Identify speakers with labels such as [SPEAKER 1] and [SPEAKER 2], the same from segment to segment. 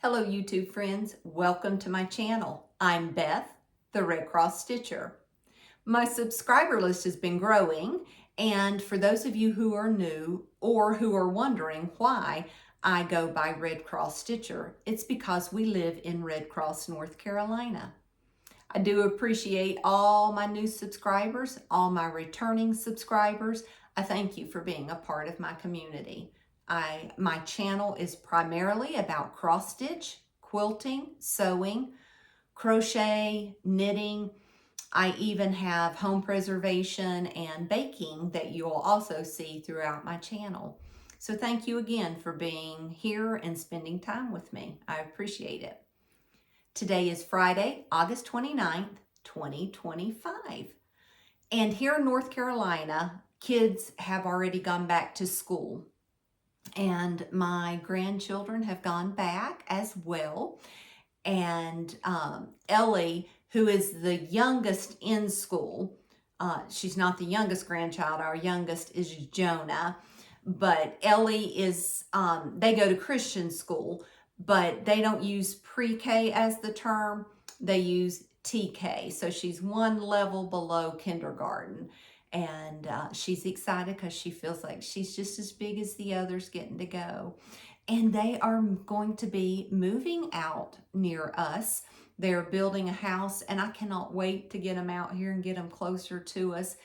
[SPEAKER 1] Hello YouTube friends, welcome to my channel. I'm Beth, the Red Cross Stitcher. My subscriber list has been growing, and for those of you who are new or who are wondering why I go by Red Cross Stitcher, it's because we live in Red Cross, North Carolina. I do appreciate all my new subscribers, all my returning subscribers. I thank you for being a part of my community. My channel is primarily about cross stitch, quilting, sewing, crochet, knitting. I even have home preservation and baking that you'll also see throughout my channel. So thank you again for being here and spending time with me. I appreciate it. Today is Friday, August 29th, 2025. And here in North Carolina, kids have already gone back to school. And my grandchildren have gone back as well. And Ellie, who is the youngest in school, she's not the youngest grandchild, our youngest is Jonah. But Ellie is, they go to Christian school, but they don't use pre-K as the term, they use TK. So she's one level below kindergarten. And she's excited because she feels like she's just as big as the others getting to go. And they are going to be moving out near us. They're building a house, and I cannot wait to get them out here and get them closer to us,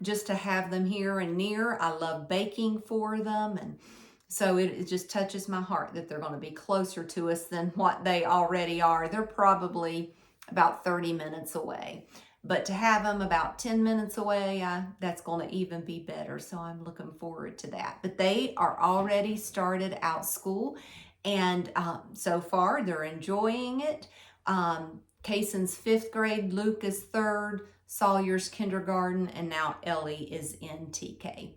[SPEAKER 1] just to have them here and near. I love baking for them, and so it just touches my heart that they're going to be closer to us than what they already are. They're probably about 30 minutes away. But to have them about 10 minutes away, that's going to even be better. So I'm looking forward to that. But they are already started out school. And so far, they're enjoying it. Kayson's 5th grade, Luke is 3rd, Sawyer's kindergarten, and now Ellie is in TK.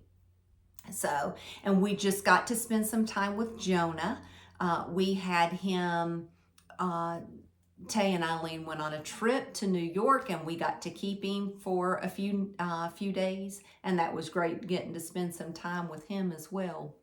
[SPEAKER 1] So, and we just got to spend some time with Jonah. We had him... Tay and Eileen went on a trip to New York, and we got to keep him for a few days, and that was great getting to spend some time with him as well.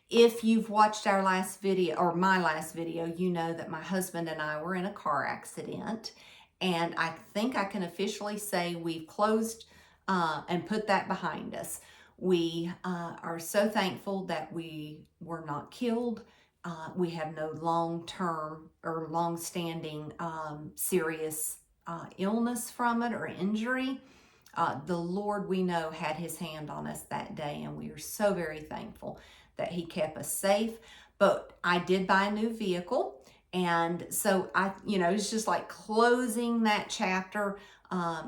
[SPEAKER 1] If you've watched our last video, or my last video, you know that my husband and I were in a car accident, and I think I can officially say we've closed and put that behind us. We are so thankful that we were not killed. We have no long-term or long-standing serious illness from it or injury. The Lord, we know, had his hand on us that day, and we are so very thankful that he kept us safe. But I did buy a new vehicle, and so it's just like closing that chapter.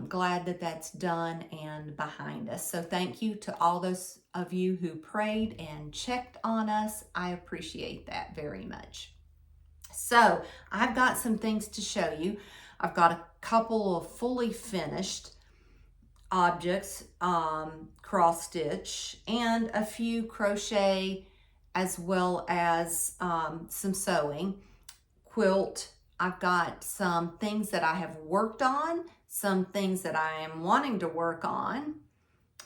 [SPEAKER 1] Glad that that's done and behind us. So thank you to all those of you who prayed and checked on us. I appreciate that very much. So I've got some things to show you. I've got a couple of fully finished objects, cross stitch, and a few crochet, as well as some sewing. Quilt, I've got some things that I have worked on, some things that I am wanting to work on.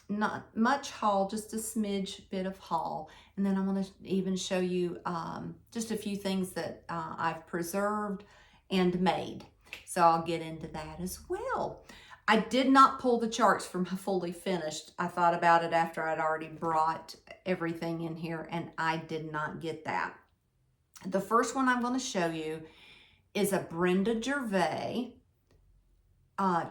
[SPEAKER 1] Not much haul, just a smidge bit of haul. And then I'm going to even show you just a few things that I've preserved and made. So I'll get into that as well. I did not pull the charts from fully finished. I thought about it after I'd already brought everything in here, and I did not get that. The first one I'm going to show you is a Brenda Gervais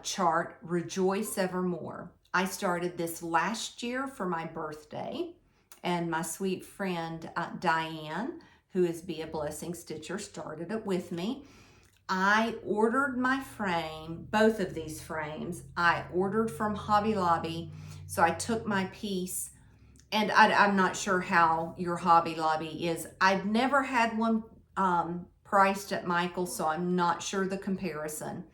[SPEAKER 1] chart, Rejoice Evermore. I started this last year for my birthday, and my sweet friend Diane, who is Be a Blessing Stitcher, started it with me. I ordered my frame, both of these frames, I ordered from Hobby Lobby. So I took my piece, and I'm not sure how your Hobby Lobby is. I've never had one priced at Michael's, so I'm not sure the comparison.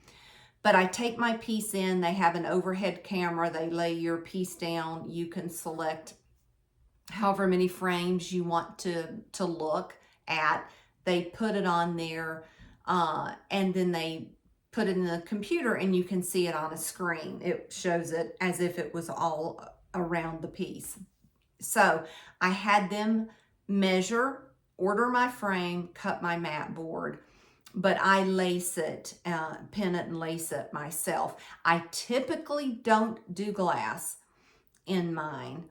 [SPEAKER 1] But I take my piece in, they have an overhead camera, they lay your piece down, you can select however many frames you want to look at. They put it on there, and then they put it in the computer, and you can see it on a screen. It shows it as if it was all around the piece. So I had them measure order my frame, cut my mat board, but I lace it, pin it and lace it myself. I typically don't do glass in mine.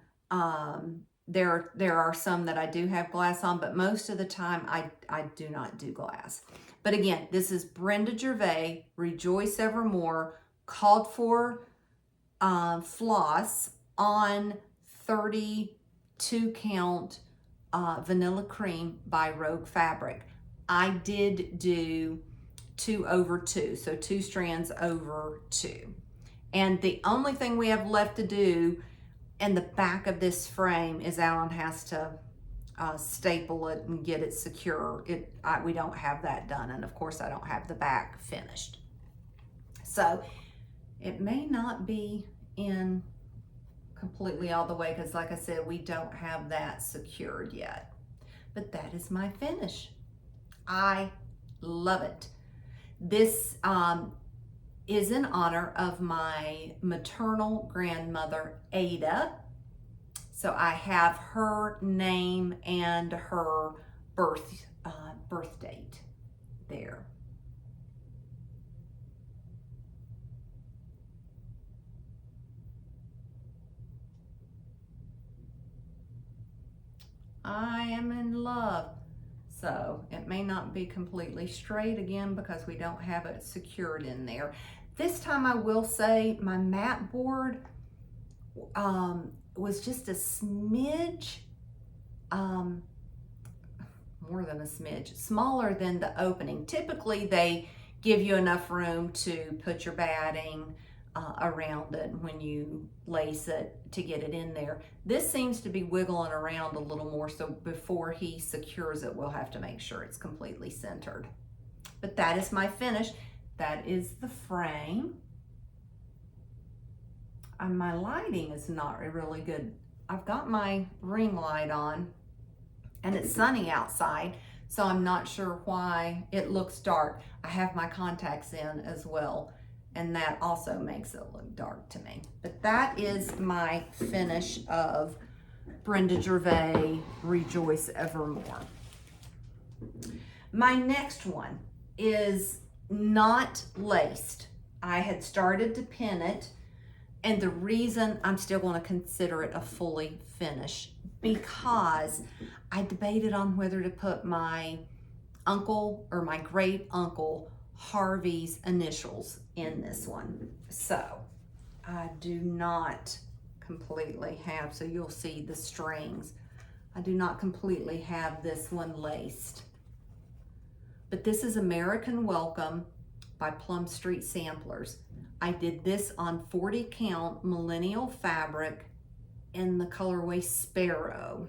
[SPEAKER 1] There are some that I do have glass on, but most of the time I do not do glass. But again, this is Brenda Gervais, Rejoice Evermore, called for floss on 32 count vanilla cream by Rogue Fabric. I did do 2 over 2, so 2 strands over 2. And the only thing we have left to do in the back of this frame is Alan has to staple it and get it secure. We don't have that done, and of course I don't have the back finished. So it may not be in completely all the way because, like I said, we don't have that secured yet. But that is my finish. I love it. This is in honor of my maternal grandmother, Ada. So I have her name and her birth date there. I am in love. So it may not be completely straight again because we don't have it secured in there. This time I will say my mat board was just a smidge, more than a smidge, smaller than the opening. Typically they give you enough room to put your batting around it when you lace it to get it in there. This seems to be wiggling around a little more, so before he secures it, we'll have to make sure it's completely centered. But that is my finish. That is the frame. And my lighting is not really good. I've got my ring light on and it's sunny outside, so I'm not sure why it looks dark. I have my contacts in as well, and that also makes it look dark to me. But that is my finish of Brenda Gervais, Rejoice Evermore. My next one is not laced. I had started to pin it, and the reason I'm still going to consider it a fully finish because I debated on whether to put my uncle or my great uncle Harvey's initials in this one. So I do not completely have, so you'll see the strings. I do not completely have this one laced. But this is American Welcome by Plum Street Samplers. I did this on 40 count millennial fabric in the colorway Sparrow.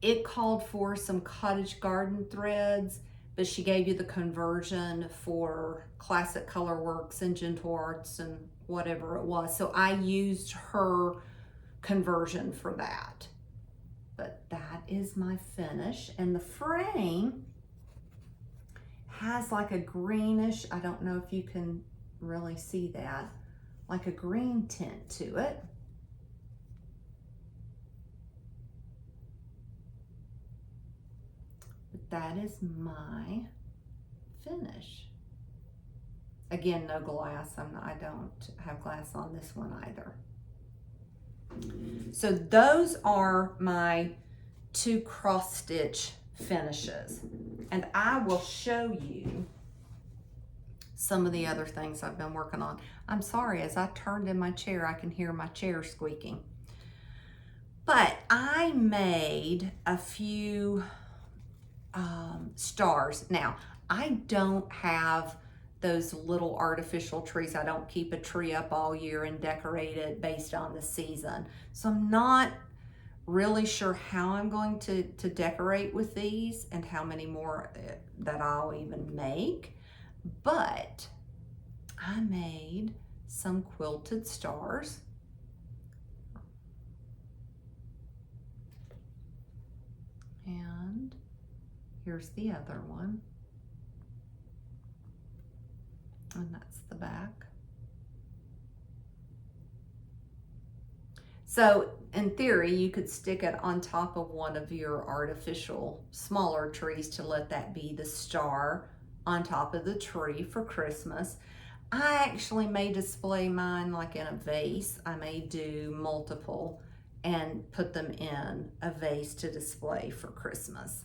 [SPEAKER 1] It called for some cottage garden threads, but she gave you the conversion for Classic Colorworks and Gentle Arts and whatever it was. So I used her conversion for that. But that is my finish. And the frame has like a greenish, I don't know if you can really see that, like a green tint to it. But that is my finish. Again, no glass. I don't have glass on this one either. So those are my 2 cross stitch finishes. And I will show you some of the other things I've been working on. I'm sorry, as I turned in my chair, I can hear my chair squeaking. But I made a few stars. Now, I don't have those little artificial trees. I don't keep a tree up all year and decorate it based on the season. So I'm not really sure how I'm going to decorate with these and how many more that I'll even make. But I made some quilted stars. And here's the other one. And that's the back. So in theory, you could stick it on top of one of your artificial smaller trees to let that be the star on top of the tree for Christmas. I actually may display mine like in a vase. I may do multiple and put them in a vase to display for Christmas.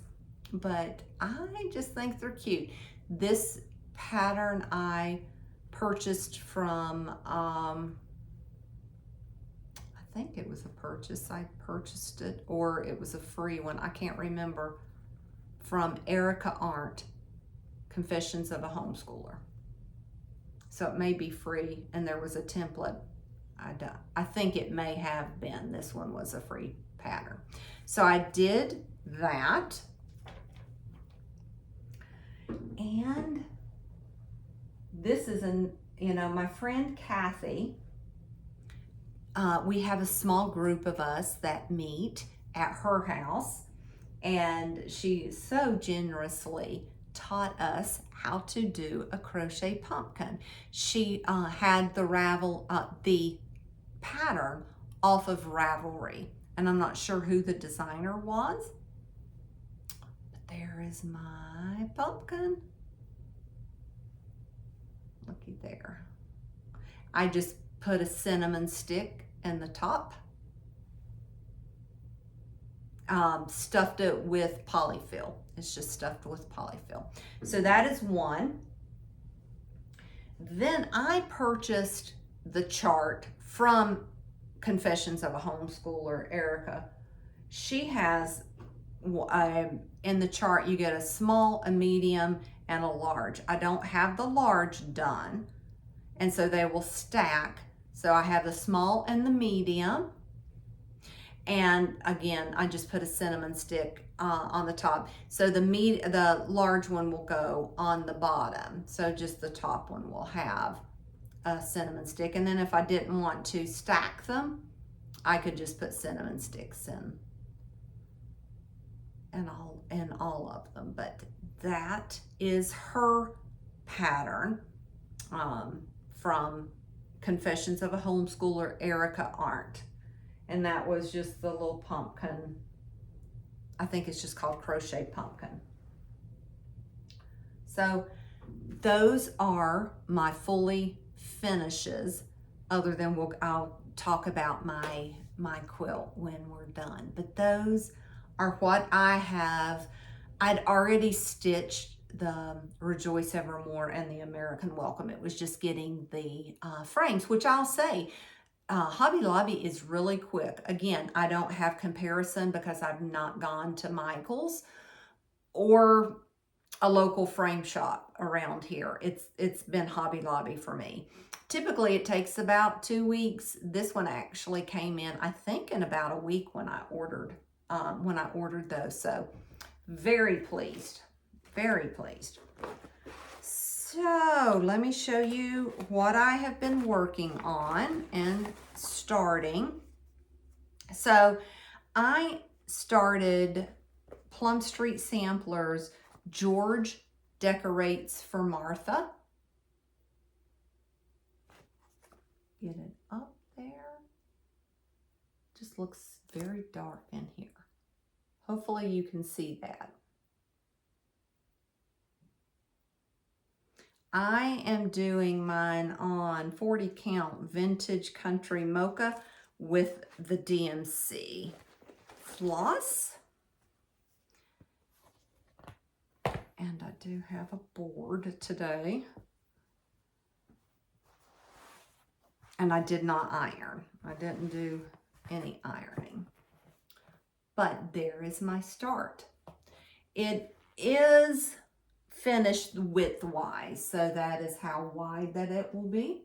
[SPEAKER 1] But I just think they're cute. This pattern I purchased from, I think it was a purchase. I purchased it, or it was a free one. I can't remember. From Arndt, Confessions of a Homeschooler. So it may be free, and there was a template. I think it may have been. This one was a free pattern. So I did that. And this is my friend Kathy, we have a small group of us that meet at her house, and she so generously taught us how to do a crochet pumpkin. She had the pattern off of Ravelry, and I'm not sure who the designer was, but there is my pumpkin. Looky there. I just put a cinnamon stick in the top, stuffed it with polyfill. It's just stuffed with polyfill. So that is one. Then I purchased the chart from Confessions of a Homeschooler, Erica. She has, in the chart, you get a small, a medium, and a large. I don't have the large done, and so they will stack. So I have the small and the medium. And again, I just put a cinnamon stick on the top. So the large one will go on the bottom. So just the top one will have a cinnamon stick. And then if I didn't want to stack them, I could just put cinnamon sticks in all of them. But that is her pattern from Confessions of a Homeschooler, Erica Arndt. And that was just the little pumpkin. I think it's just called Crochet Pumpkin. So those are my fully finishes, other than I'll talk about my quilt when we're done. But those are what I have. I'd already stitched the Rejoice Evermore and the American Welcome. It was just getting the frames, which I'll say, Hobby Lobby is really quick. Again, I don't have comparison because I've not gone to Michael's or a local frame shop around here. It's been Hobby Lobby for me. Typically, it takes about 2 weeks. This one actually came in, I think, in about a week when I ordered those. So very pleased, very pleased. So let me show you what I have been working on and starting. So I started Plum Street Samplers, George Decorates for Martha. Get it up there. Just looks very dark in here. Hopefully you can see that. I am doing mine on 40 count Vintage Country Mocha with the DMC floss. And I do have a board today. And I did not iron. I didn't do any ironing. But there is my start. It is finished width-wise, so that is how wide that it will be.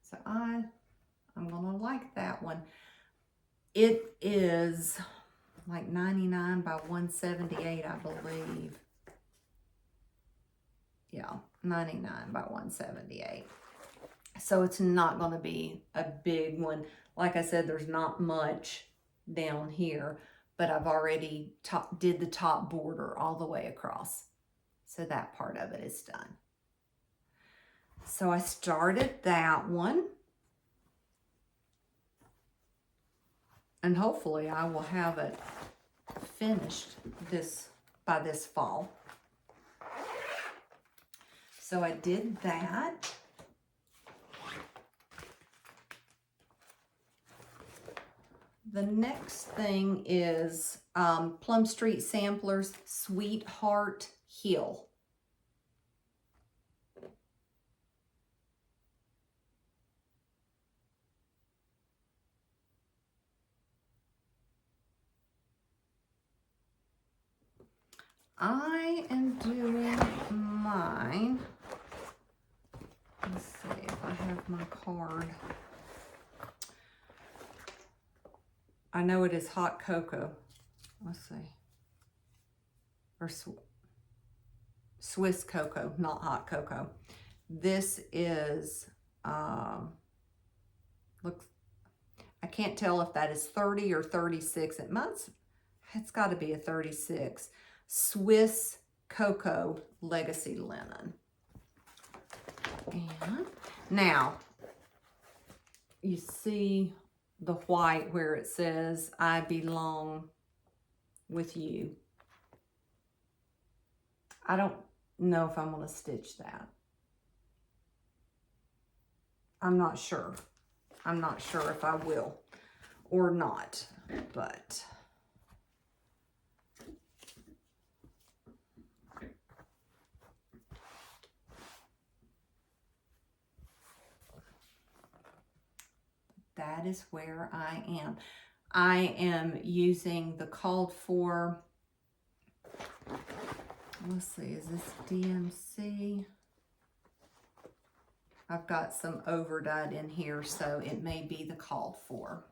[SPEAKER 1] So I'm gonna like that one. It is like 99 by 178, I believe. Yeah, 99 by 178. So it's not going to be a big one. Like I said, there's not much down here, but I've already did the top border all the way across. So that part of it is done. So I started that one. And hopefully I will have it finished by this fall. So I did that. The next thing is Plum Street Samplers Sweetheart Hill. I am doing mine. Let's see if I have my card. I know it is hot cocoa. Let's see. Or Swiss cocoa, not hot cocoa. This is, looks, I can't tell if that is 30 or 36. It's got to be a 36. Swiss cocoa legacy linen. And now, you see the white where it says, I belong with you. I don't know if I'm going to stitch that. I'm not sure. I'm not sure if I will or not, but that is where I am. I am using the called for, let's see, is this DMC? I've got some overdyed in here, so it may be the called for.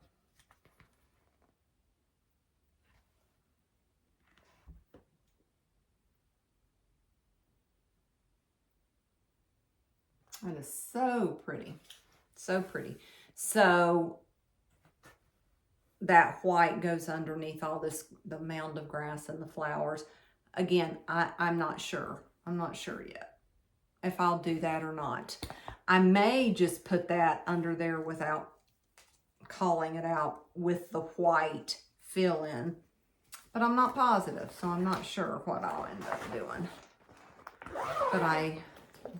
[SPEAKER 1] It is so pretty, so pretty. So that white goes underneath all this, the mound of grass and the flowers. Again, I'm not sure. I'm not sure yet if I'll do that or not. I may just put that under there without calling it out with the white fill-in, but I'm not positive, so I'm not sure what I'll end up doing. But I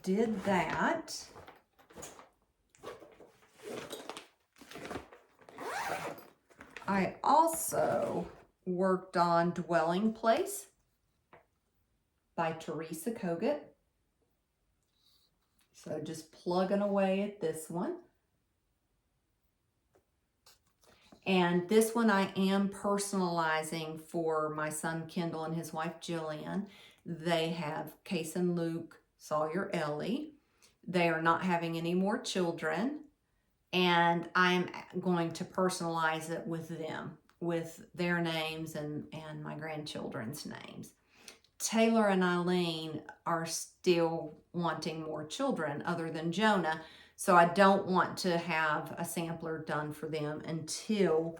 [SPEAKER 1] did that. I also worked on Dwelling Place by Teresa Kogut. So just plugging away at this one. And this one I am personalizing for my son Kendall and his wife Jillian. They have Case and Luke Sawyer Ellie. They are not having any more children. And I'm going to personalize it with them, with their names and my grandchildren's names. Taylor and Eileen are still wanting more children other than Jonah, so I don't want to have a sampler done for them until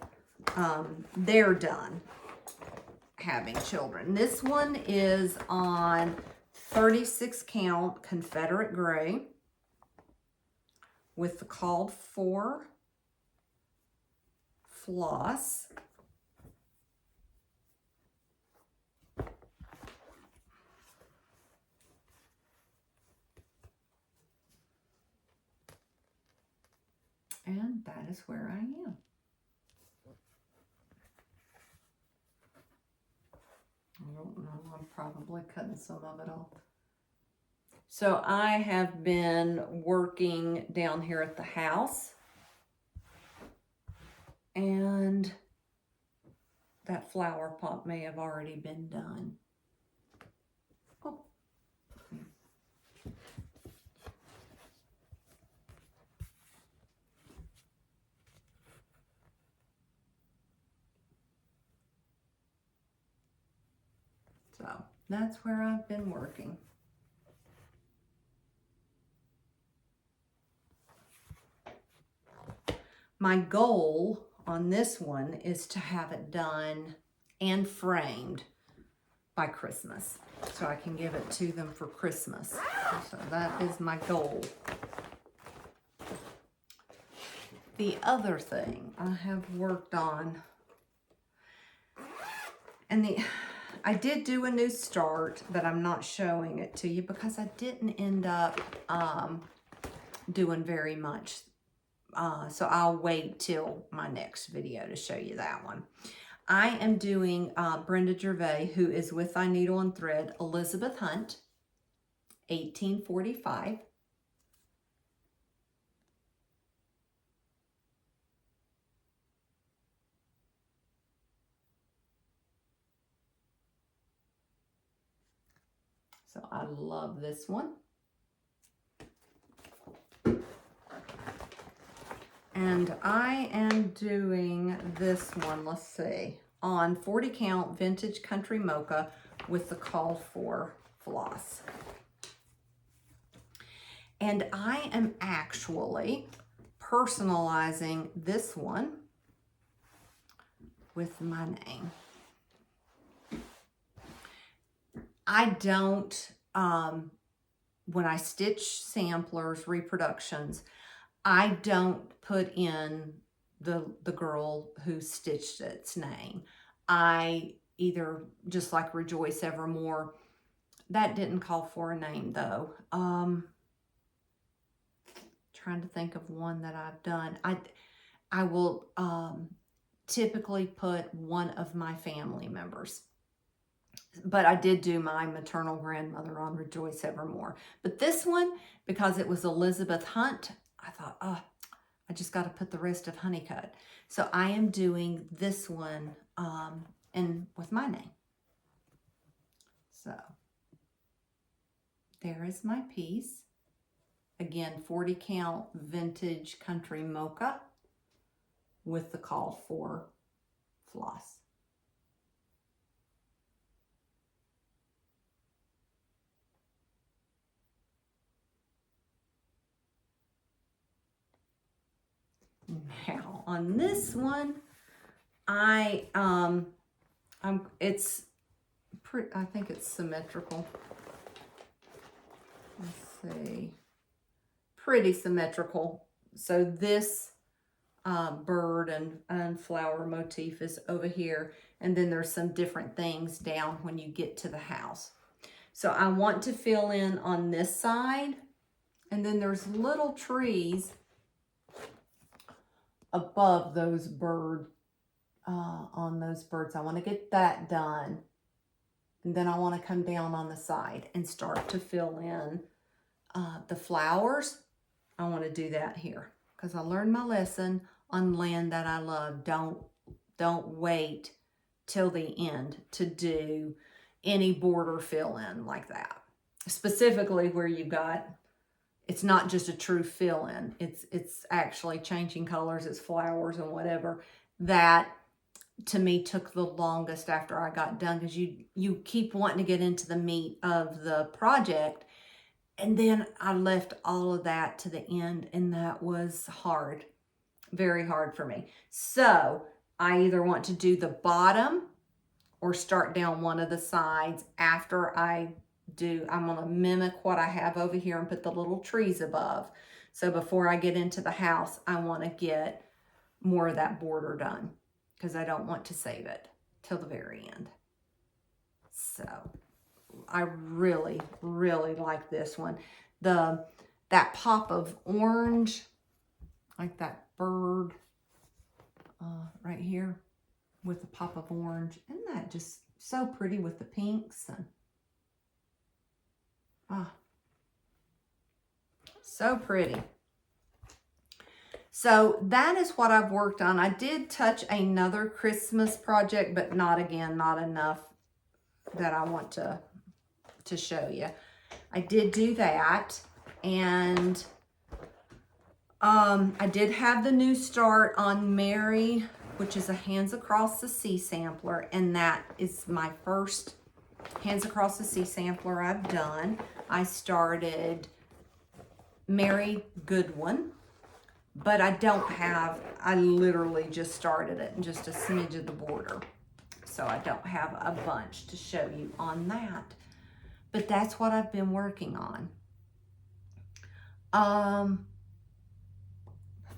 [SPEAKER 1] they're done having children. This one is on 36 count Confederate gray with the called for floss. And that is where I am. I don't know, I'm probably cutting some of it off. So I have been working down here at the house, and that flower pot may have already been done. Oh. So that's where I've been working. My goal on this one is to have it done and framed by Christmas, so I can give it to them for Christmas. So that is my goal the other thing I have worked on, and I did do a new start, but I'm not showing it to you because I didn't end up doing very much. So I'll wait till my next video to show you that one. I am doing Brenda Gervais, who is with I Needle and Thread, Elizabeth Hunt, 1845. So I love this one. And I am doing this one, let's see, on 40 count vintage country mocha with the call for floss. And I am actually personalizing this one with my name. I don't, when I stitch samplers, reproductions, I don't put in the girl who stitched its name. I either, just like Rejoice Evermore, that didn't call for a name though. Trying to think of one that I've done. I will typically put one of my family members. But I did do my maternal grandmother on Rejoice Evermore. But this one, because it was Elizabeth Hunt, I thought, oh, I just got to put the rest of Honeycut. So I am doing this one and with my name. So there is my piece. Again, 40 count vintage country mocha with the call for floss. Now on this one, I think it's symmetrical. Let's see, pretty symmetrical. So this bird and flower motif is over here, and then there's some different things down when you get to the house. So I want to fill in on this side, and then there's little trees above those on those birds. I want to get that done, and then I want to come down on the side and start to fill in the flowers. I want to do that here because I learned my lesson on land that I love. Don't wait till the end to do any border fill in like that, specifically where you got, it's not just a true fill in, it's actually changing colors, it's flowers and whatever. That to me took the longest after I got done, because you keep wanting to get into the meat of the project, and then I left all of that to the end, and that was hard, very hard for me. So I either want to do the bottom or start down one of the sides after I'm going to mimic what I have over here and put the little trees above. So before I get into the house, I want to get more of that border done because I don't want to save it till the very end. So I really, really like this one. That pop of orange, like that bird right here with the pop of orange. Isn't that just so pretty with the pinks? And so pretty. So that is what I've worked on. I did touch another Christmas project, but not enough that I want to show you. I did do that, and I did have the new start on Mary, which is a Hands Across the Sea sampler, and that is my first Hands Across the Sea sampler I've done. I started Mary Goodwin, but I literally just started it and just a smidge of the border. So I don't have a bunch to show you on that. But that's what I've been working on.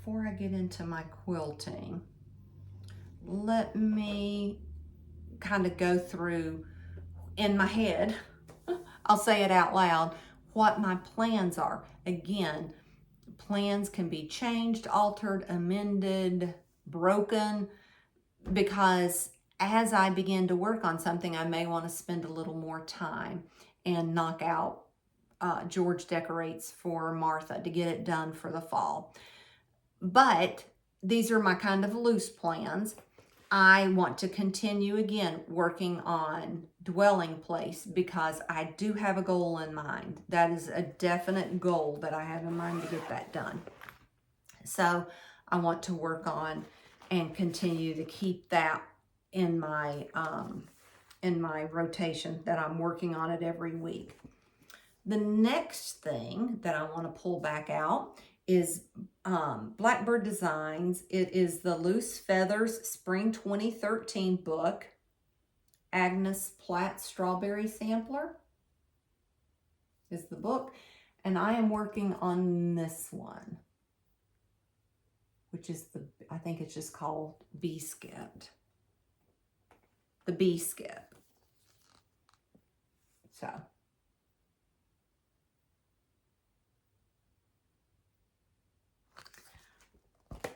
[SPEAKER 1] before I get into my quilting, let me kind of go through in my head, I'll say it out loud, what my plans are. Again, plans can be changed, altered, amended, broken, because as I begin to work on something, I may want to spend a little more time and knock out George Decorates for Martha to get it done for the fall. But these are my kind of loose plans. I want to continue again working on dwelling place because I do have a goal in mind. That is a definite goal that I have in mind to get that done. So I want to work on and continue to keep that in my rotation, that I'm working on it every week. The next thing that I want to pull back out is Blackbird Designs. It is the Loose Feathers Spring 2013 book, Agnes Platt Strawberry Sampler is the book, and I am working on this one, which is I think it's just called Bee Skip. The Bee Skip. So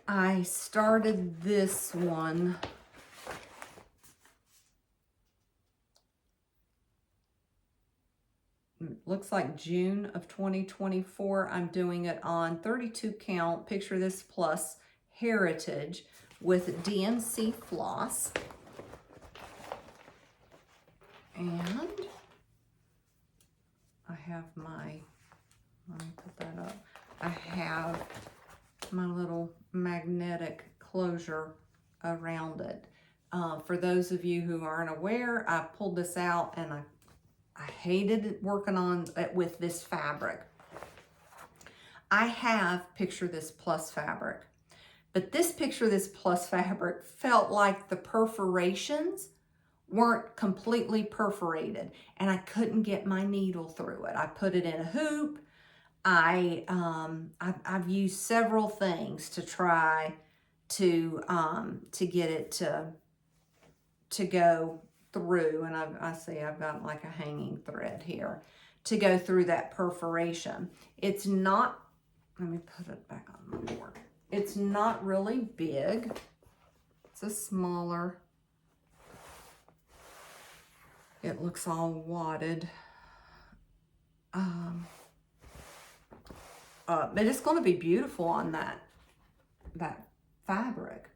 [SPEAKER 1] I started this one looks like June of 2024. I'm doing it on 32 count Picture This Plus Heritage with DMC floss. And I have my, let me put that up. I have my little magnetic closure around it. For those of you who aren't aware, I pulled this out and I hated working on it with this fabric. I have Picture This Plus fabric, but this Picture This Plus fabric felt like the perforations weren't completely perforated and I couldn't get my needle through it. I put it in a hoop. I've used several things to try to get it to go through, and I see I've got like a hanging thread here to go through that perforation. It's not, let me put it back on my board. It's not really big. It's a smaller, it looks all wadded. But it's going to be beautiful on that fabric.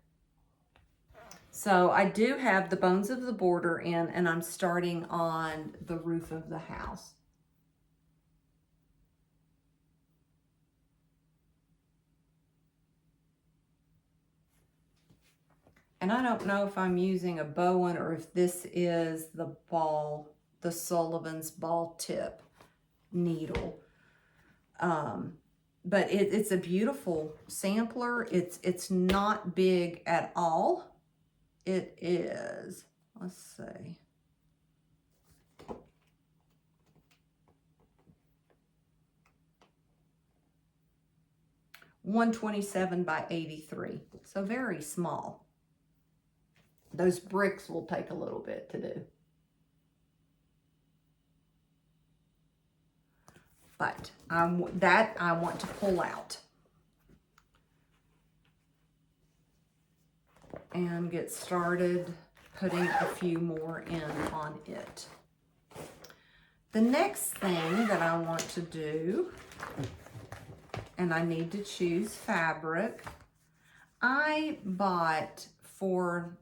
[SPEAKER 1] So I do have the bones of the border in, and I'm starting on the roof of the house. And I don't know if I'm using a Bowen or if this is the Sullivan's ball tip needle. But it's a beautiful sampler. It's not big at all. It is, let's see. $127 by 83, so very small. Those bricks will take a little bit to do. But I want to pull out and get started putting a few more in on it. The next thing that I want to do, and I need to choose fabric, I bought for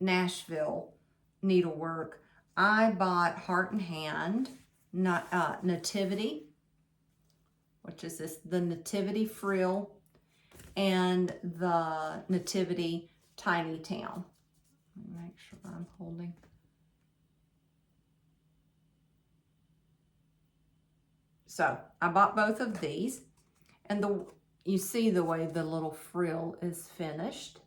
[SPEAKER 1] Nashville needlework, I bought Heart and Hand Nativity, which is the Nativity Frill, and the Nativity Tiny Town. Let me make sure I'm holding. So I bought both of these, and you see the way the little frill is finished.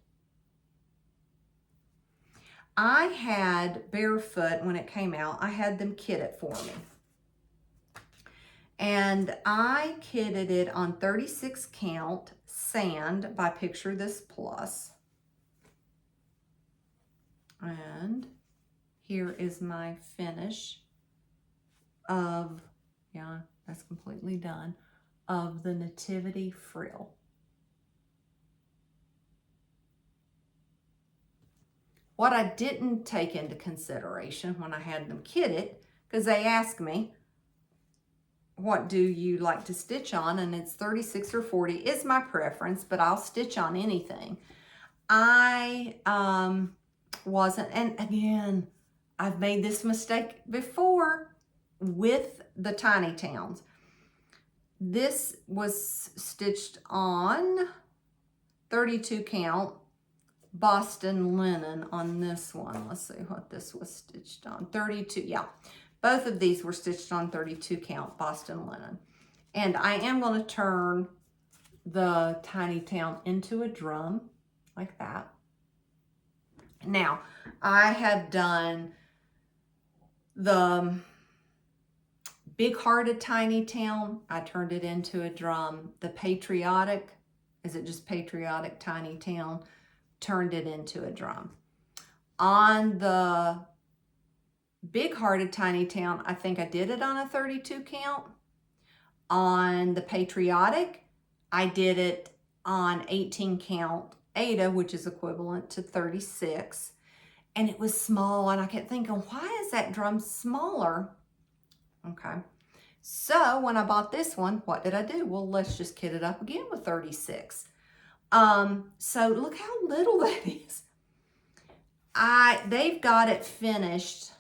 [SPEAKER 1] I had Barefoot, when it came out, I had them kit it for me. And I kitted it on 36 count sand by Picture This Plus. And here is my finish of, yeah, that's completely done, of the nativity frill. What I didn't take into consideration when I had them kitted, because they asked me, what do you like to stitch on? And it's 36 or 40 is my preference, but I'll stitch on anything. I wasn't, and again, I've made this mistake before with the Tiny Towns. This was stitched on 32 count Boston linen on this one. Let's see what this was stitched on. 32, yeah. Both of these were stitched on 32 count Boston linen. And I am going to turn the Tiny Town into a drum like that. Now, I have done the Big Hearted Tiny Town. I turned it into a drum. The Patriotic, is it just Patriotic Tiny Town? Turned it into a drum. On the Big Hearted Tiny Town, I think I did it on a 32 count. On the Patriotic, I did it on 18 count Ada, which is equivalent to 36. And it was small, and I kept thinking, why is that drum smaller? Okay. So when I bought this one, what did I do? Well, let's just kit it up again with 36. So look how little that is. They've got it finished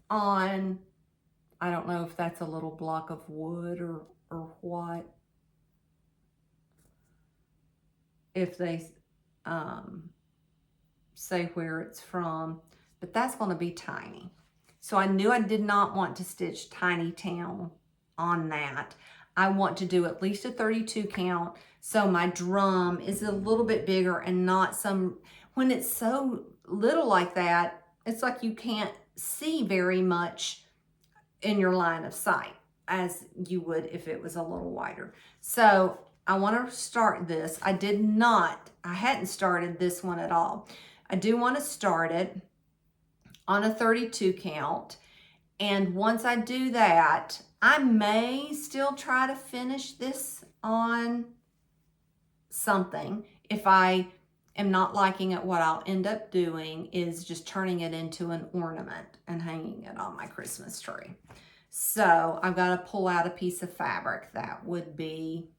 [SPEAKER 1] on, I don't know if that's a little block of wood or what. If they say where it's from, but that's going to be tiny. So I knew I did not want to stitch Tiny Town on that. I want to do at least a 32 count. So my drum is a little bit bigger and not some, when it's so little like that, it's like you can't see very much in your line of sight as you would if it was a little wider. So I want to start this. I hadn't started this one at all. I do want to start it on a 32 count. And once I do that, I may still try to finish this on something. If I am not liking it, what I'll end up doing is just turning it into an ornament and hanging it on my Christmas tree. So I've got to pull out a piece of fabric that would be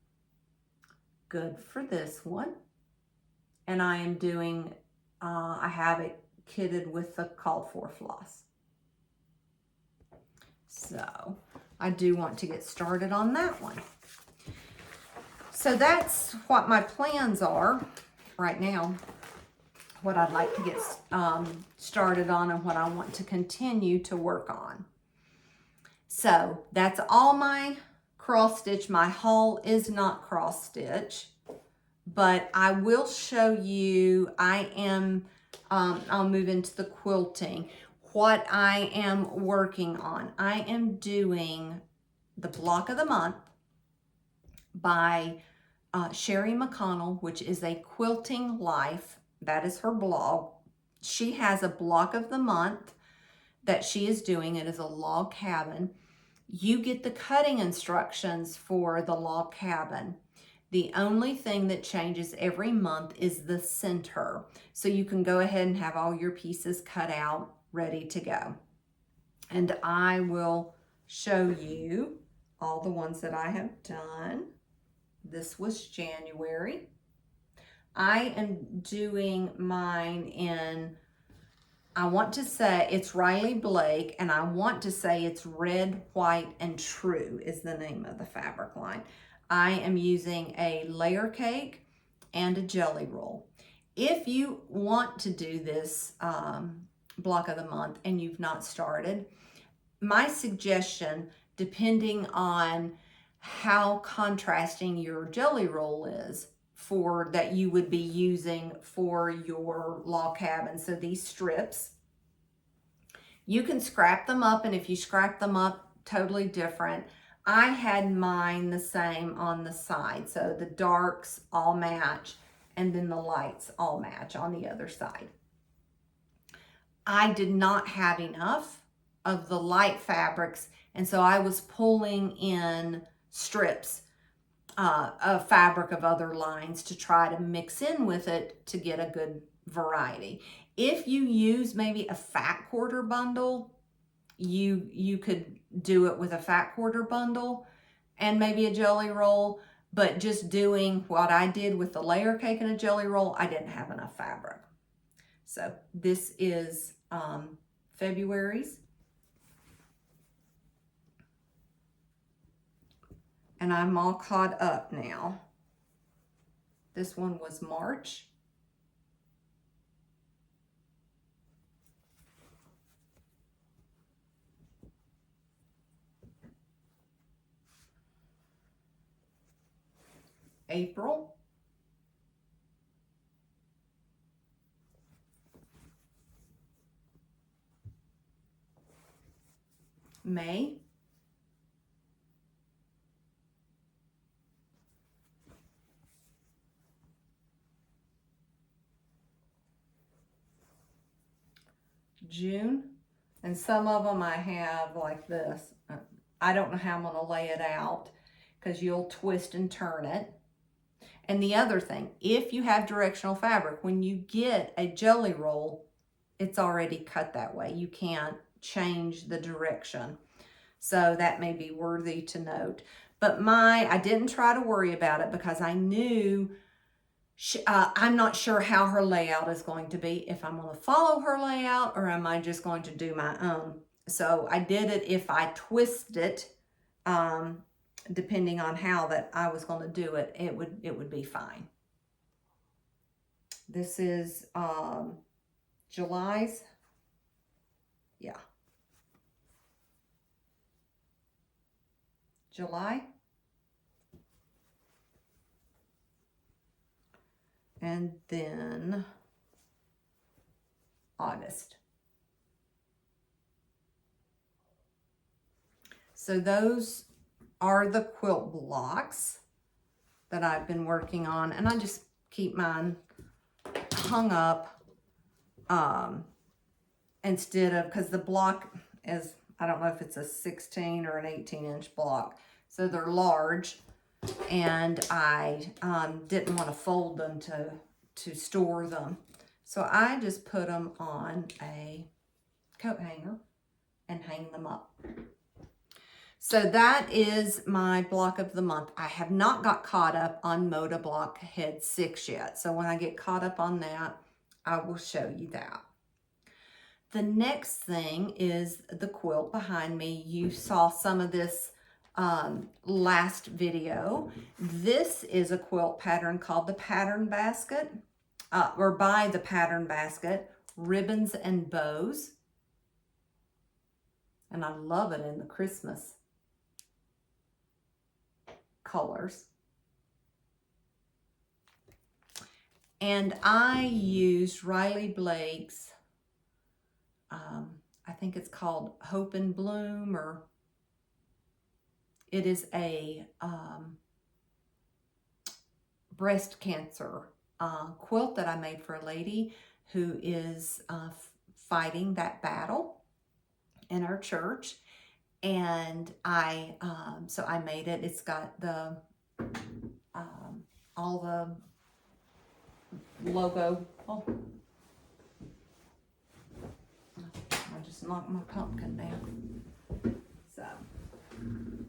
[SPEAKER 1] good for this one. And I am doing, I have it kitted with the called for floss. So I do want to get started on that one. So that's what my plans are right now, what I'd like to get started on and what I want to continue to work on. So that's all my cross stitch. My haul is not cross stitch, but I will show you, I'll move into the quilting. What I am working on, I am doing the block of the month by Sherry McConnell, which is a Quilting Life. That is her blog. She has a block of the month that she is doing. It is a log cabin. You get the cutting instructions for the log cabin. The only thing that changes every month is the center. So you can go ahead and have all your pieces cut out, ready to go. And I will show you all the ones that I have done. This was January. I am doing mine in, I want to say it's Riley Blake, and I want to say it's Red, White, and True is the name of the fabric line. I am using a layer cake and a jelly roll. If you want to do this block of the month and you've not started, my suggestion, depending on how contrasting your jelly roll is for that you would be using for your log cabin. So these strips, you can scrap them up, and if you scrap them up, totally different. I had mine the same on the side. So the darks all match and then the lights all match on the other side. I did not have enough of the light fabrics, and so I was pulling in strips of fabric of other lines to try to mix in with it to get a good variety. If you use maybe a fat quarter bundle, you could do it with a fat quarter bundle and maybe a jelly roll, but just doing what I did with the layer cake and a jelly roll, I didn't have enough fabric. So this is February's. And I'm all caught up now. This one was March. April. May. June. And some of them I have like this. I don't know how I'm going to lay it out because you'll twist and turn it. And the other thing, if you have directional fabric, when you get a jelly roll, it's already cut that way. You can't change the direction. So that may be worthy to note. But I didn't try to worry about it because I knew I'm not sure how her layout is going to be, if I'm going to follow her layout or am I just going to do my own. So I did it if I twist it, depending on how that I was going to do it, it would be fine. This is July's. Yeah. July. And then August. So those are the quilt blocks that I've been working on, and I just keep mine hung up instead of, because the block is, I don't know if it's a 16 or an 18-inch block, so they're large, and I didn't want to fold them to store them. So I just put them on a coat hanger and hang them up. So that is my block of the month. I have not got caught up on Moda Block Head 6 yet. So when I get caught up on that, I will show you that. The next thing is the quilt behind me. You saw some of this last video. This is a quilt pattern called the Pattern Basket, or by the Pattern Basket, Ribbons and Bows. And I love it in the Christmas colors. And I used Riley Blake's, I think it's called Hope and Bloom, or it is a breast cancer quilt that I made for a lady who is fighting that battle in our church. And so I made it. It's got the all the logo. Oh, I just knocked my pumpkin down. So you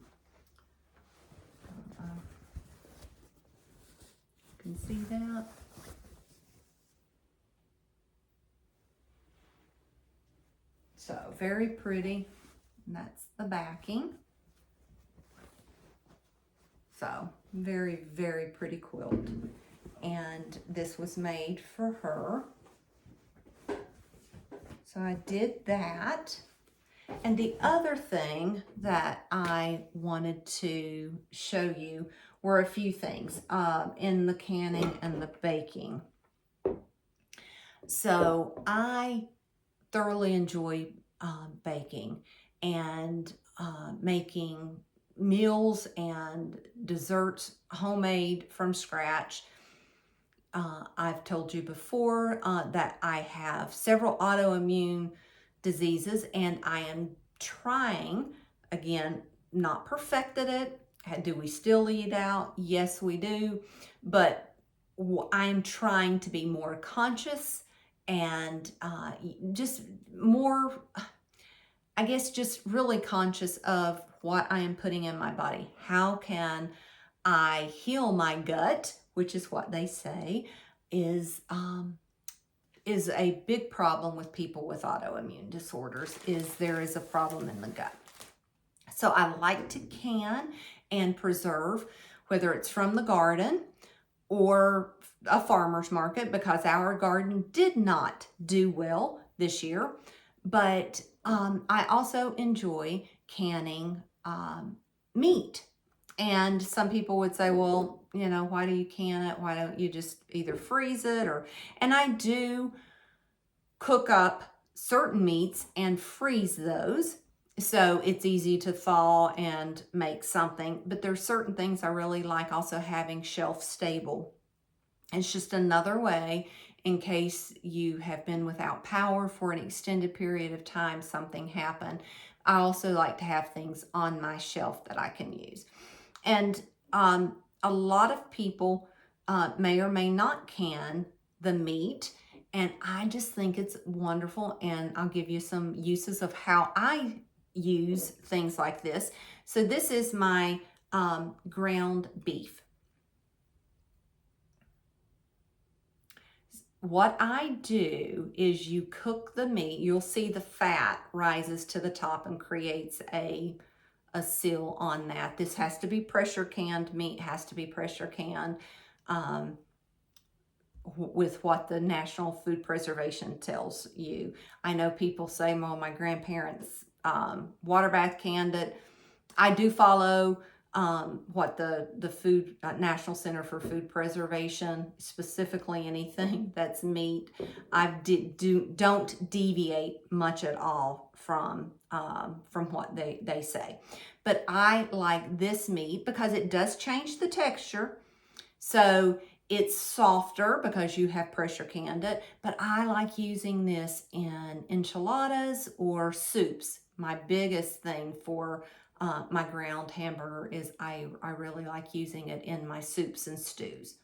[SPEAKER 1] can see that. So very pretty. And that's the backing. So very, very pretty quilt. And this was made for her. So I did that. And the other thing that I wanted to show you were a few things in the canning and the baking. So I thoroughly enjoy baking and making meals and desserts homemade from scratch. I've told you before that I have several autoimmune diseases, and I am trying, again, not perfected it. Do we still eat out? Yes, we do. But I'm trying to be more conscious and just more, I guess, just really conscious of what I am putting in my body. How can I heal my gut, which is what they say is a big problem with people with autoimmune disorders, is there is a problem in the gut. So I like to can and preserve, whether it's from the garden or a farmer's market, because our garden did not do well this year. But I also enjoy canning meat. And some people would say, well, you know, why do you can it? Why don't you just either freeze it or, and I do cook up certain meats and freeze those. So it's easy to thaw and make something, but there's certain things I really like also having shelf stable. It's just another way in case you have been without power for an extended period of time, something happened. I also like to have things on my shelf that I can use. And a lot of people may or may not can the meat, and I just think it's wonderful, and I'll give you some uses of how I use things like this. So this is my ground beef. What I do is you cook the meat, you'll see the fat rises to the top and creates a seal on that. This has to be pressure canned. Meat has to be pressure canned with what the National Food Preservation tells you. I know people say, well, my grandparents water bath canned it. I do follow what the food National Center for Food Preservation, specifically anything that's meat. I don't deviate much at all from what they say. But I like this meat because it does change the texture. So it's softer because you have pressure canned it, but I like using this in enchiladas or soups. My biggest thing for my ground hamburger is I really like using it in my soups and stews.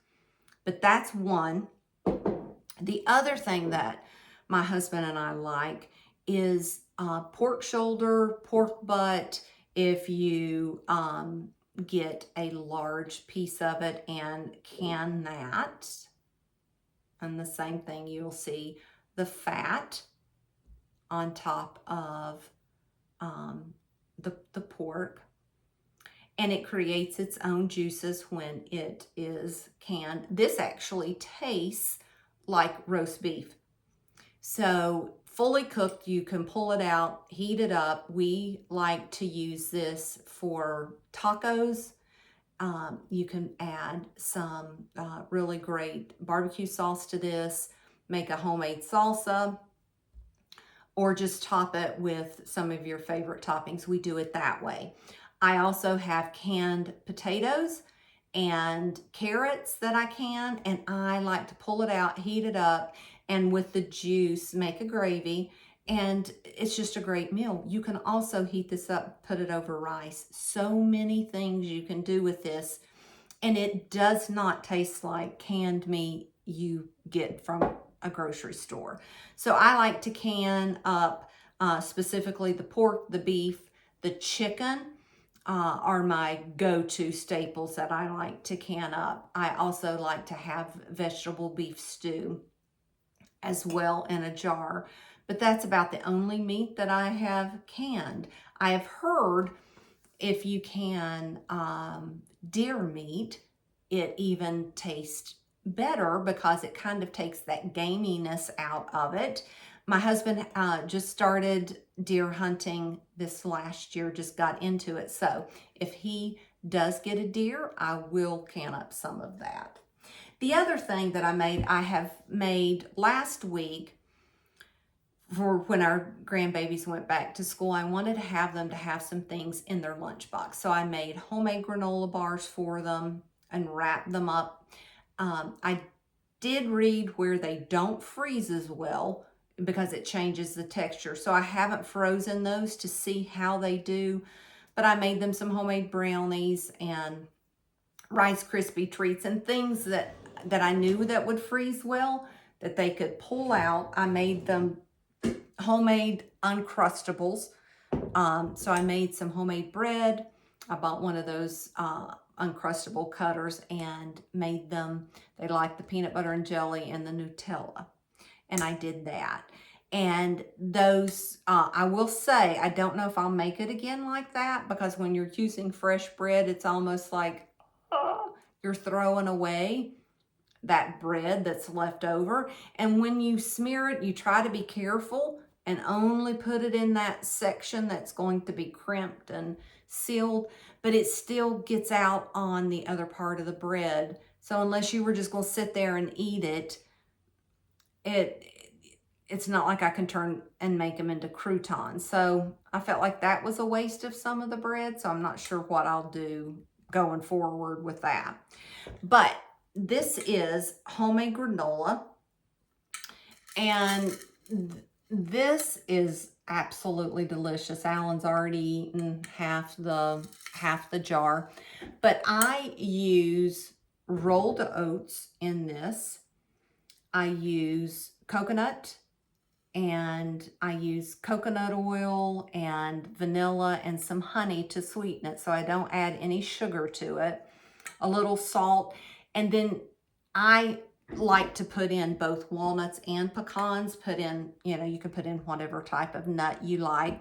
[SPEAKER 1] But that's one. The other thing that my husband and I like is pork shoulder, pork butt. If you get a large piece of it and can that, and the same thing, you'll see the fat on top of the pork, and it creates its own juices when it is canned. This actually tastes like roast beef. So fully cooked, you can pull it out, heat it up. We like to use this for tacos. You can add some really great barbecue sauce to this, make a homemade salsa, or just top it with some of your favorite toppings. We do it that way. I also have canned potatoes and carrots that I can, and I like to pull it out, heat it up, and with the juice, make a gravy, and it's just a great meal. You can also heat this up, put it over rice. So many things you can do with this, and it does not taste like canned meat you get from a grocery store. So I like to can up specifically the pork, the beef, the chicken are my go-to staples that I like to can up. I also like to have vegetable beef stew as well in a jar, but that's about the only meat that I have canned. I have heard if you can deer meat, it even tastes better because it kind of takes that gaminess out of it. My husband just started deer hunting this last year, just got into it. So if he does get a deer, I will can up some of that. The other thing that I have made last week for when our grandbabies went back to school, I wanted to have them to have some things in their lunchbox. So I made homemade granola bars for them and wrapped them up. I did read where they don't freeze as well because it changes the texture. So I haven't frozen those to see how they do, but I made them some homemade brownies and Rice Krispie treats and things that I knew that would freeze well, that they could pull out. I made them homemade Uncrustables. So I made some homemade bread. I bought one of those Uncrustable cutters and made them. They like the peanut butter and jelly and the Nutella. And I did that. And those, I will say, I don't know if I'll make it again like that, because when you're using fresh bread, it's almost like you're throwing away that bread that's left over. And when you smear it, you try to be careful and only put it in that section that's going to be crimped and sealed, but it still gets out on the other part of the bread. So unless you were just going to sit there and eat it, it's not like I can turn and make them into croutons. So I felt like that was a waste of some of the bread, so I'm not sure what I'll do going forward with that. But this is homemade granola, and this is absolutely delicious. Alan's already eaten half the jar, but I use rolled oats in this. I use coconut, and I use coconut oil and vanilla and some honey to sweeten it, so I don't add any sugar to it. A little salt, and then I like to put in both walnuts and pecans. Put in, you know, you can put in whatever type of nut you like.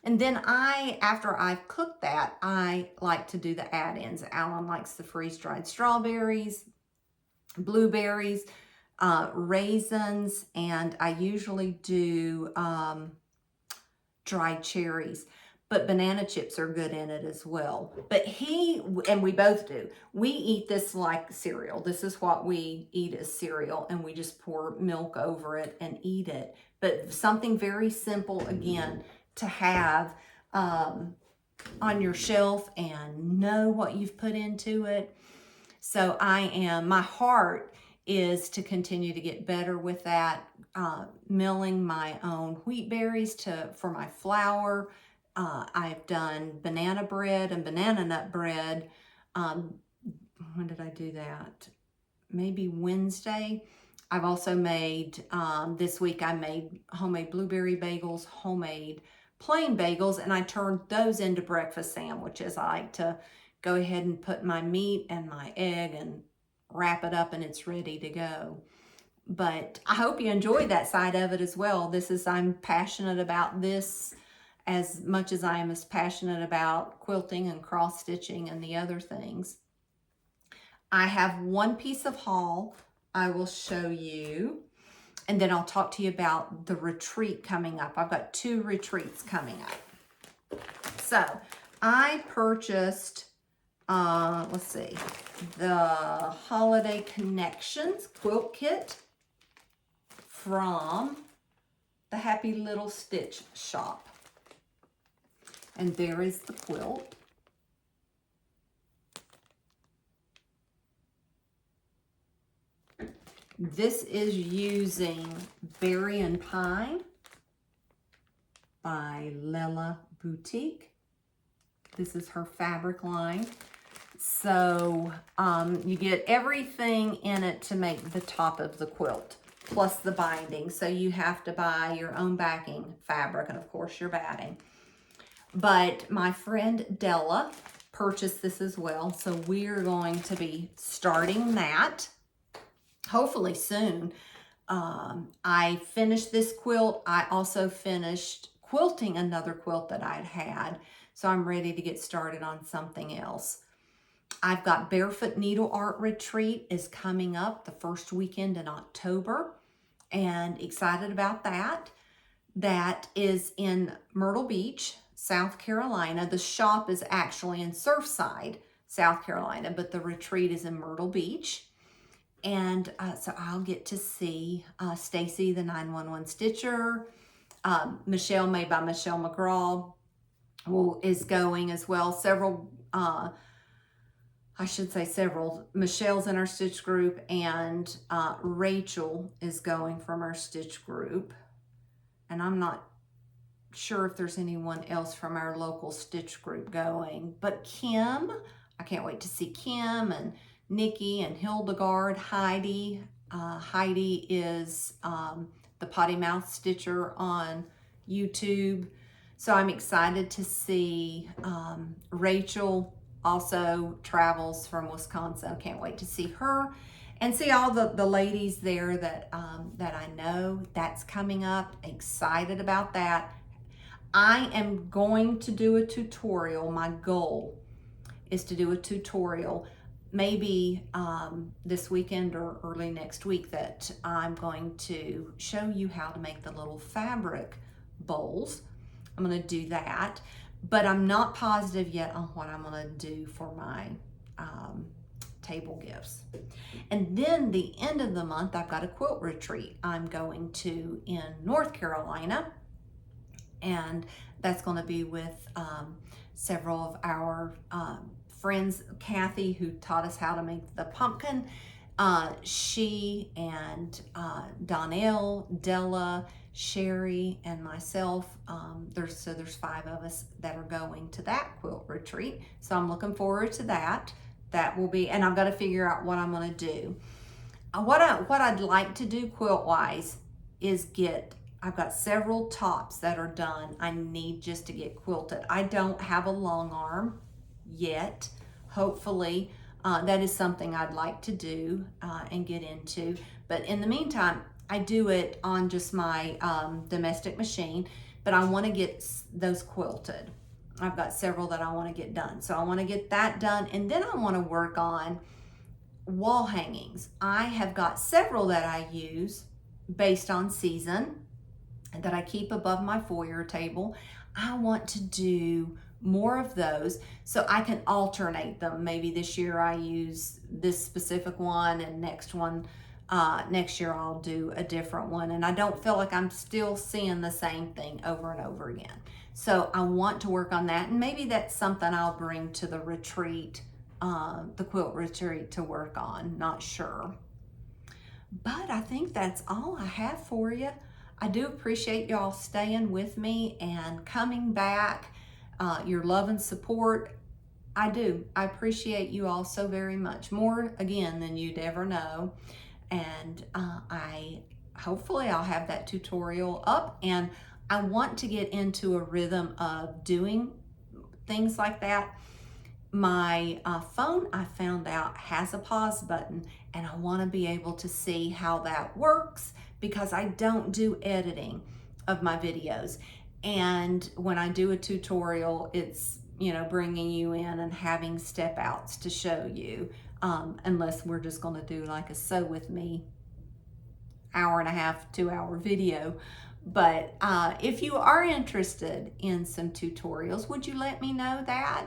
[SPEAKER 1] And then after I've cooked that, I like to do the add-ins. Alan likes the freeze-dried strawberries, blueberries, raisins, and I usually do dried cherries. But banana chips are good in it as well. But and we both do, we eat this like cereal. This is what we eat as cereal, and we just pour milk over it and eat it. But something very simple, again, to have on your shelf and know what you've put into it. So my heart is to continue to get better with that, milling my own wheat berries for my flour. I've done banana bread and banana nut bread. When did I do that? Maybe Wednesday. I've also made, this week I made homemade blueberry bagels, homemade plain bagels, and I turned those into breakfast sandwiches. I like to go ahead and put my meat and my egg and wrap it up, and it's ready to go. But I hope you enjoy that side of it as well. I'm passionate about this as much as I am as passionate about quilting and cross stitching and the other things. I have one piece of haul I will show you, and then I'll talk to you about the retreat coming up. I've got 2 retreats coming up. So I purchased, let's see, the Holiday Connections quilt kit from the Happy Little Stitch shop. And there is the quilt. This is using Berry and Pine by Lela Boutique. This is her fabric line. So you get everything in it to make the top of the quilt, plus the binding. So you have to buy your own backing fabric and of course your batting. But my friend Della purchased this as well. So we're going to be starting that hopefully soon. I finished this quilt. I also finished quilting another quilt that I'd had. So I'm ready to get started on something else. I've got Barefoot Needle Art Retreat is coming up the first weekend in October, and excited about that. That is in Myrtle Beach, South Carolina. The shop is actually in Surfside, South Carolina, but the retreat is in Myrtle Beach. And so I'll get to see Stacy, the 911 Stitcher, Michelle, made by Michelle McGraw, is going as well. Several, I should say several. Michelle's in our stitch group, and Rachel is going from our stitch group. And I'm not sure if there's anyone else from our local stitch group going, but Kim, I can't wait to see Kim and Nikki and Hildegard. Heidi. Heidi is the Potty Mouth Stitcher on YouTube. So I'm excited to see Rachel also travels from Wisconsin. Can't wait to see her and see all the ladies there that I know. That's coming up. Excited about that. I am going to do a tutorial. My goal is to do a tutorial maybe this weekend or early next week, that I'm going to show you how to make the little fabric bowls. I'm going to do that, but I'm not positive yet on what I'm going to do for my table gifts. And then the end of the month, I've got a quilt retreat I'm going to in North Carolina, and that's going to be with several of our friends. Kathy, who taught us how to make the pumpkin, she and Donnell, Della, Sherry, and myself, there's 5 of us that are going to that quilt retreat. So I'm looking forward to that. That will be, and I've got to figure out what I'm going to do. What I'd like to do quilt wise is I've got several tops that are done. I need just to get quilted. I don't have a long arm yet. Hopefully that is something I'd like to do and get into. But in the meantime, I do it on just my domestic machine, but I want to get those quilted. I've got several that I want to get done. So I want to get that done, and then I want to work on wall hangings. I have got several that I use based on season that I keep above my foyer table. I want to do more of those so I can alternate them. Maybe this year I use this specific one, and next year I'll do a different one, and I don't feel like I'm still seeing the same thing over and over again. So I want to work on that, and maybe that's something I'll bring to the retreat, the quilt retreat, to work on. Not sure, but I think that's all I have for you. I do appreciate y'all staying with me and coming back, your love and support. I do. I appreciate you all so very much, more again than you'd ever know. And hopefully I'll have that tutorial up, and I want to get into a rhythm of doing things like that. My phone, I found out, has a pause button, and I want to be able to see how that works, because I don't do editing of my videos. And when I do a tutorial, it's, bringing you in and having step outs to show you, unless we're just going to do like a sew with me hour and a half, 2-hour video. But if you are interested in some tutorials, would you let me know that?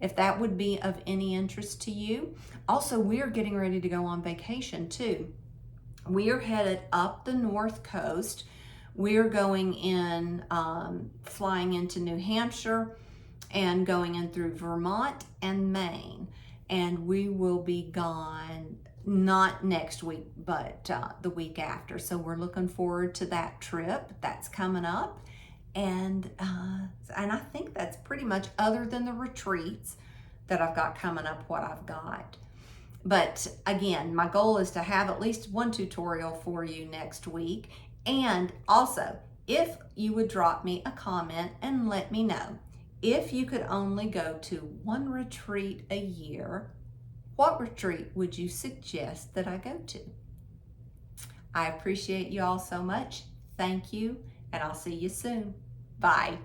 [SPEAKER 1] If that would be of any interest to you. Also, we're getting ready to go on vacation too. We are headed up the North Coast. We're going in, flying into New Hampshire and going in through Vermont and Maine. And we will be gone not next week, but the week after. So we're looking forward to that trip. That's coming up. And I think that's pretty much, other than the retreats that I've got coming up, what I've got. But again, my goal is to have at least one tutorial for you next week. And also, if you would drop me a comment and let me know, if you could only go to one retreat a year, what retreat would you suggest that I go to? I appreciate you all so much. Thank you, and I'll see you soon. Bye.